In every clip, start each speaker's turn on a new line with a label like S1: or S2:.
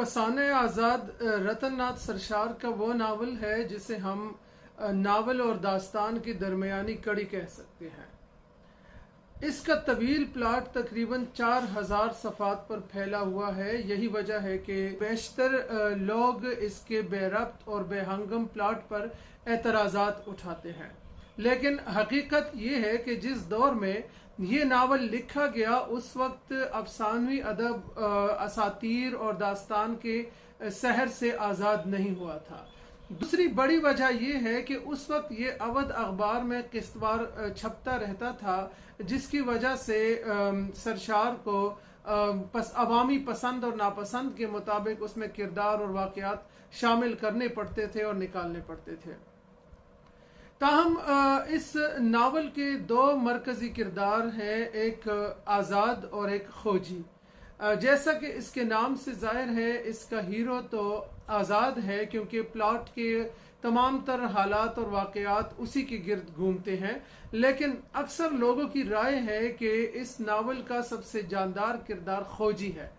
S1: फसाने आज़ाद रतन नाथ सरशार का वो नावल है जिसे हम नावल और दास्तान की दरमियानी कड़ी कह सकते हैं। इसका तवील प्लाट तकरीबन 4000 सफ़ात पर फैला हुआ है। यही वजह है कि बेशतर लोग इसके बेरब्त और बेहंगम प्लाट पर एतराज़ात उठाते हैं, लेकिन हकीकत ये है कि जिस दौर में ये नावल लिखा गया उस वक्त अफसानवी अदब असातीर और दास्तान के सहर से आज़ाद नहीं हुआ था। दूसरी बड़ी वजह यह है कि उस वक्त ये अवध अखबार में किस्तवार छपता रहता था, जिसकी वजह से सरशार को अवामी पसंद और नापसंद के मुताबिक उसमें किरदार और वाक़यात शामिल करने पड़ते थे और निकालने पड़ते थे। ताहम इस नावल के दो मरकजी किरदार हैं, एक आज़ाद और एक खोजी। जैसा कि इसके नाम से जाहिर है, इसका हीरो तो आज़ाद है क्योंकि प्लॉट के तमाम तर हालात और वाक़यात उसी के गिर्द घूमते हैं, लेकिन अक्सर लोगों की राय है कि इस नावल का सबसे जानदार किरदार खोजी है।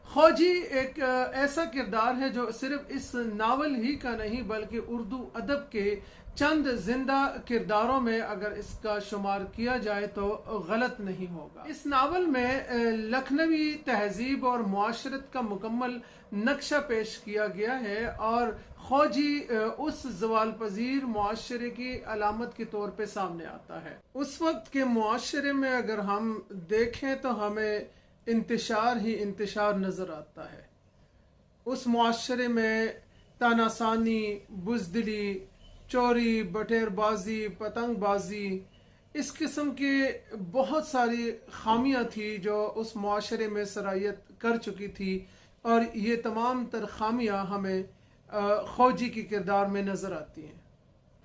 S1: खोजी एक ऐसा किरदार है जो सिर्फ इस नावल ही का नहीं बल्कि उर्दू अदब के चंद जिंदा किरदारों में अगर इसका शुमार किया जाए तो गलत नहीं होगा। इस नावल में लखनवी तहजीब और मुआशरत का मुकम्मल नक्शा पेश किया गया है और खोजी उस ज़वाल पजीर मुआशरे की अलामत के तौर पे सामने आता है। उस वक्त के मुआशरे में अगर हम देखें तो हमें इंतशार ही इंतशार नजर आता है। उस मुआशरे में तानासानी, बुज़दिली, चोरी, बटेरबाजी, पतंगबाजी, इस किस्म के बहुत सारी खामियां थी जो उस मुआशरे में सरायत कर चुकी थी, और ये तमाम तर खामियां हमें खोजी के किरदार में नजर आती हैं।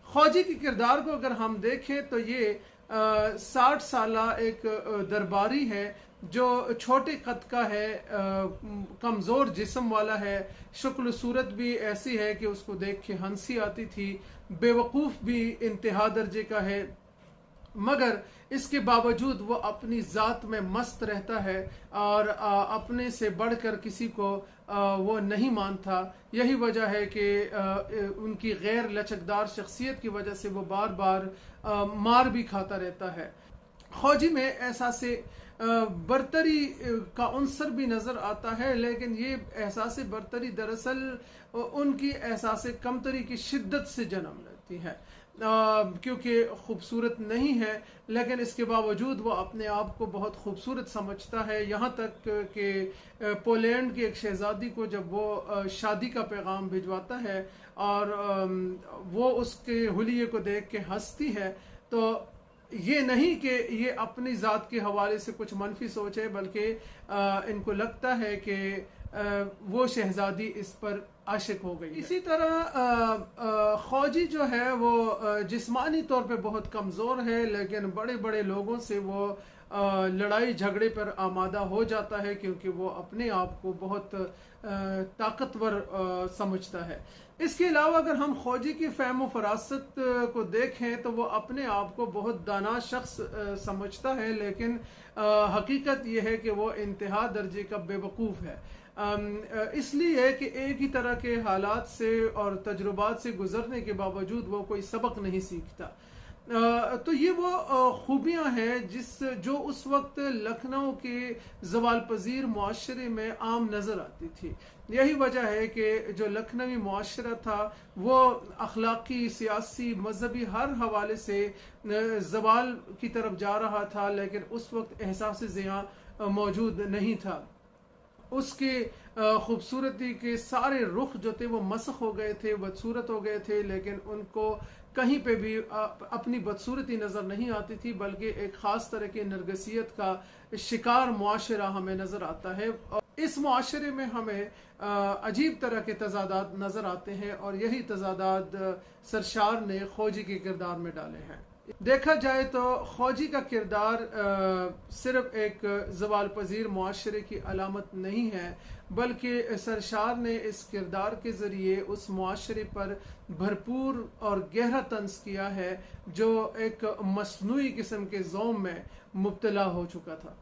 S1: खोजी के किरदार को अगर हम देखें तो ये 60 साला एक दरबारी है जो छोटे कद का है, कमज़ोर जिस्म वाला है, शक्ल सूरत भी ऐसी है कि उसको देख के हंसी आती थी, बेवकूफ़ भी इंतहा दर्जे का है, मगर इसके बावजूद वो अपनी ज़ात में मस्त रहता है और अपने से बढ़कर किसी को वो नहीं मानता। यही वजह है कि उनकी गैर लचकदार शख्सियत की वजह से वो बार बार मार भी खाता रहता है। खोजी में एहसास बरतरी का उनसर भी नज़र आता है, लेकिन ये एहसास बरतरी दरअसल उनकी एहसास कमतरी की शिद्दत से जन्म लेती है, क्योंकि खूबसूरत नहीं है लेकिन इसके बावजूद वो अपने आप को बहुत खूबसूरत समझता है। यहाँ तक कि पोलैंड की एक शहजादी को जब वो शादी का पैगाम भिजवाता है और वो उसके हुलिये को देख के हंसती है, तो ये नहीं कि ये अपनी ज़ात के हवाले से कुछ मनफी सोच है, बल्कि इनको लगता है कि वो शहजादी इस पर आशिक हो गई है। इसी तरह खोजी जो है वो जिस्मानी तौर पे बहुत कमज़ोर है, लेकिन बड़े बड़े लोगों से वो लड़ाई झगड़े पर आमादा हो जाता है क्योंकि वो अपने आप को बहुत ताकतवर समझता है। इसके अलावा अगर हम खोजी की फ़हम फरासत को देखें तो वो अपने आप को बहुत दाना शख्स समझता है, लेकिन हकीकत ये है कि वो इंतहा दर्जे का बेवकूफ़ है, इसलिए कि एक ही तरह के हालात से और तजुर्बात से गुजरने के बावजूद वो कोई सबक नहीं सीखता। तो ये वो खूबियाँ हैं जो उस वक्त लखनऊ के ज़वाल पजीर मुआशरे में आम नज़र आती थी। यही वजह है कि जो लखनवी मुआशरा था वो अखलाकी, सियासी, मजहबी हर हवाले से ज़वाल की तरफ जा रहा था, लेकिन उस वक्त एहसास ज़िया मौजूद नहीं था। उसके खूबसूरती के सारे रुख जो थे वो मसख हो गए थे, बदसूरत हो गए थे, लेकिन उनको कहीं पे भी अपनी बदसूरती नज़र नहीं आती थी, बल्कि एक ख़ास तरह की नरगसियत का शिकार मुआशरा हमें नज़र आता है। और इस मुआशरे में हमें अजीब तरह के तज़ादात नज़र आते हैं और यही तज़ादात सरशार ने खोजी के किरदार में डाले हैं। देखा जाए तो खोजी का किरदार सिर्फ एक ज़वाल पजीर मुआशरे की अलामत नहीं है, बल्कि सरशार ने इस किरदार के ज़रिए उस मुआशरे पर भरपूर और गहरा तंज किया है जो एक मसनूई किस्म के ज़ौम में मुब्तला हो चुका था।